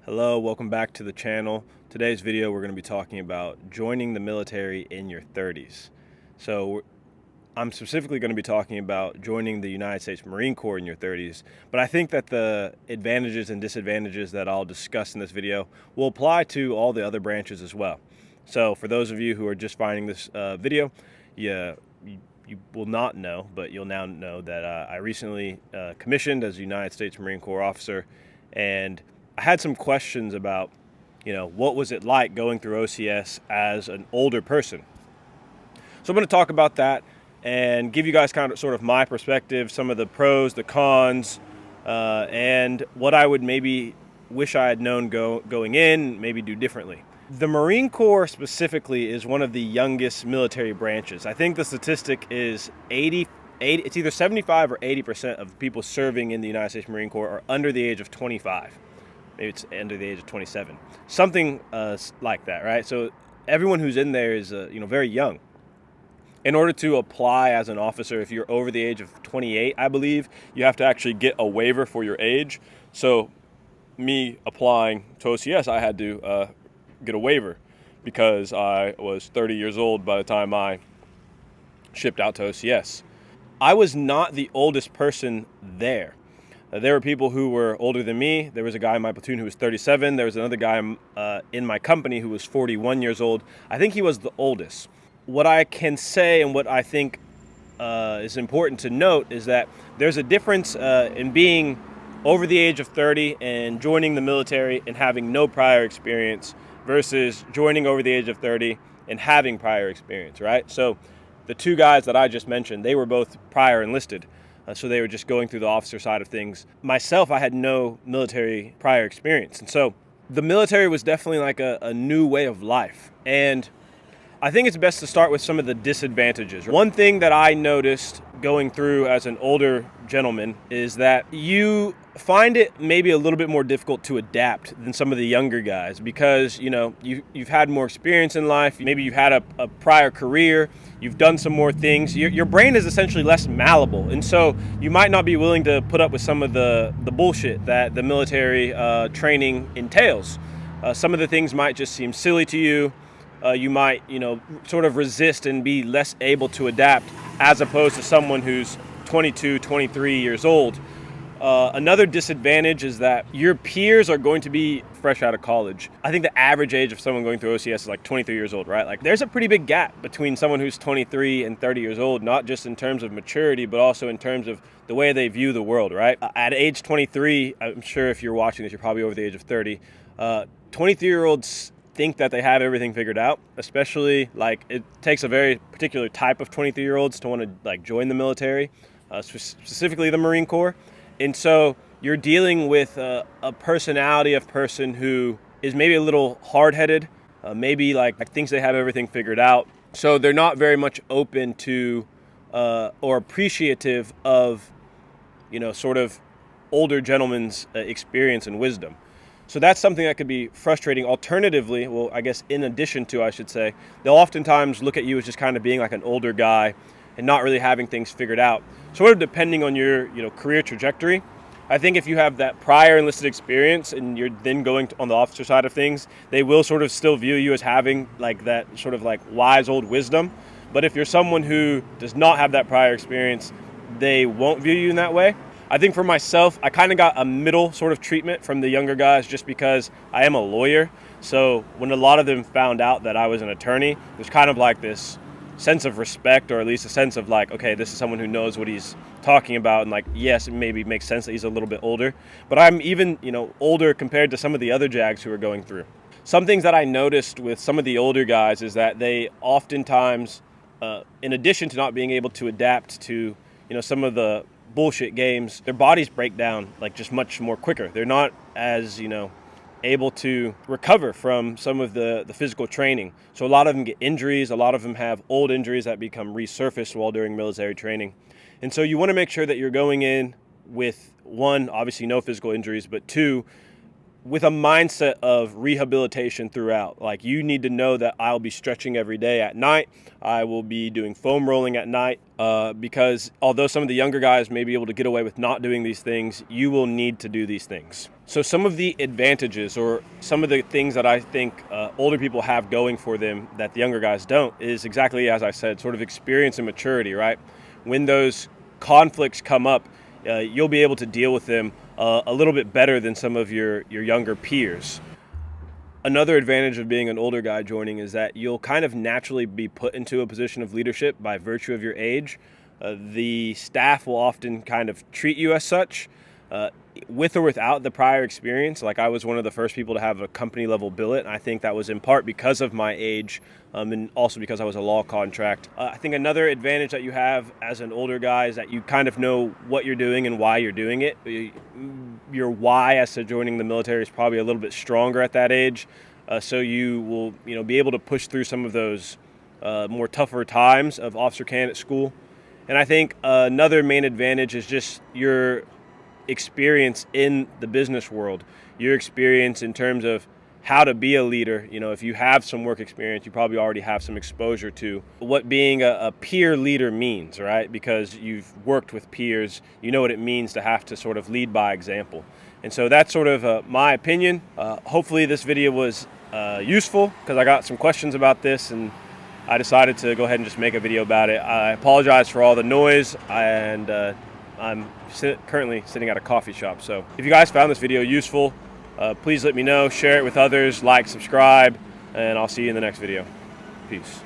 Hello, welcome back to the channel. Today's video we're going to be talking about joining the military in your 30s. So I'm specifically going to be talking about joining the United States Marine Corps in your 30s, but I think that the advantages and disadvantages that I'll discuss in this video will apply to all the other branches as well. So for those of you who are just finding this video, you will not know, but you'll now know that I recently commissioned as a United States Marine Corps officer, and I had some questions about, what was it like going through OCS as an older person. So I'm going to talk about that and give you guys kind of sort of my perspective, some of the pros, the cons, and what I would maybe wish I had known going in, maybe do differently. The Marine Corps specifically is one of the youngest military branches. I think the statistic is 80, it's either 75 or 80% of people serving in the United States Marine Corps are under the age of 25. Maybe it's under the age of 27, something like that, right? So everyone who's in there is, very young. In order to apply as an officer, if you're over the age of 28, I believe, you have to actually get a waiver for your age. So me applying to OCS, I had to get a waiver because I was 30 years old by the time I shipped out to OCS. I was not the oldest person there. There were people who were older than me. There was a guy in my platoon who was 37. There was another guy in my company who was 41 years old. I think he was the oldest. What I can say and what I think is important to note is that there's a difference in being over the age of 30 and joining the military and having no prior experience versus joining over the age of 30 and having prior experience, right? So the two guys that I just mentioned, they were both prior enlisted. So they were just going through the officer side of things. Myself, I had no military prior experience. And so the military was definitely like a new way of life. And I think it's best to start with some of the disadvantages. One thing that I noticed going through as an older gentleman is that you find it maybe a little bit more difficult to adapt than some of the younger guys because, you've had more experience in life. Maybe you've had a prior career. You've done some more things. Your brain is essentially less malleable. And so you might not be willing to put up with some of the bullshit that the military training entails. Some of the things might just seem silly to you. You might, sort of resist and be less able to adapt as opposed to someone who's 22, 23 years old. Another disadvantage is that your peers are going to be fresh out of college. I think the average age of someone going through OCS is like 23 years old, right? Like there's a pretty big gap between someone who's 23 and 30 years old, not just in terms of maturity, but also in terms of the way they view the world, right? At age 23, I'm sure if you're watching this, you're probably over the age of 30. 23-year-olds think that they have everything figured out, especially like it takes a very particular type of 23-year-olds to want to like join the military, specifically the Marine Corps. And so you're dealing with a personality of person who is maybe a little hard-headed, maybe like thinks they have everything figured out. So they're not very much open to or appreciative of, sort of older gentlemen's experience and wisdom. So that's something that could be frustrating. Alternatively, well, I guess in addition to, I should say, they'll oftentimes look at you as just kind of being like an older guy and not really having things figured out. Sort of depending on your, career trajectory. I think if you have that prior enlisted experience and you're then going on the officer side of things, they will sort of still view you as having like that sort of like wise old wisdom. But if you're someone who does not have that prior experience, they won't view you in that way. I think for myself, I kind of got a middle sort of treatment from the younger guys just because I am a lawyer. So when a lot of them found out that I was an attorney, there's kind of like this sense of respect, or at least a sense of like, okay, this is someone who knows what he's talking about. And like, yes, it maybe makes sense that he's a little bit older, but I'm even, older compared to some of the other JAGs who are going through. Some things that I noticed with some of the older guys is that they oftentimes, in addition to not being able to adapt to, some of the bullshit games, their bodies break down like just much more quicker. They're not as, able to recover from some of the physical training. So a lot of them get injuries. A lot of them have old injuries that become resurfaced while during military training. And so you want to make sure that you're going in with, one, obviously no physical injuries, but two, with a mindset of rehabilitation throughout. Like you need to know that I'll be stretching every day at night. I will be doing foam rolling at night because although some of the younger guys may be able to get away with not doing these things, you will need to do these things. So some of the advantages or some of the things that I think older people have going for them that the younger guys don't is exactly as I said, sort of experience and maturity, right? When those conflicts come up, you'll be able to deal with them a little bit better than some of your younger peers. Another advantage of being an older guy joining is that you'll kind of naturally be put into a position of leadership by virtue of your age. The staff will often kind of treat you as such. With or without the prior experience, like I was one of the first people to have a company level billet. And I think that was in part because of my age and also because I was a law contract. I think another advantage that you have as an older guy is that you kind of know what you're doing and why you're doing it. Your why as to joining the military is probably a little bit stronger at that age. So you will be able to push through some of those more tougher times of officer candidate school. And I think another main advantage is just your experience in the business world, your experience in terms of how to be a leader. If you have some work experience, you probably already have some exposure to what being a peer leader means, right? Because you've worked with peers, you know what it means to have to sort of lead by example. And so that's sort of my opinion. Hopefully this video was useful because I got some questions about this and I decided to go ahead and just make a video about it. I apologize for all the noise and I'm currently sitting at a coffee shop. So if you guys found this video useful, please let me know, share it with others, like, subscribe, and I'll see you in the next video. Peace.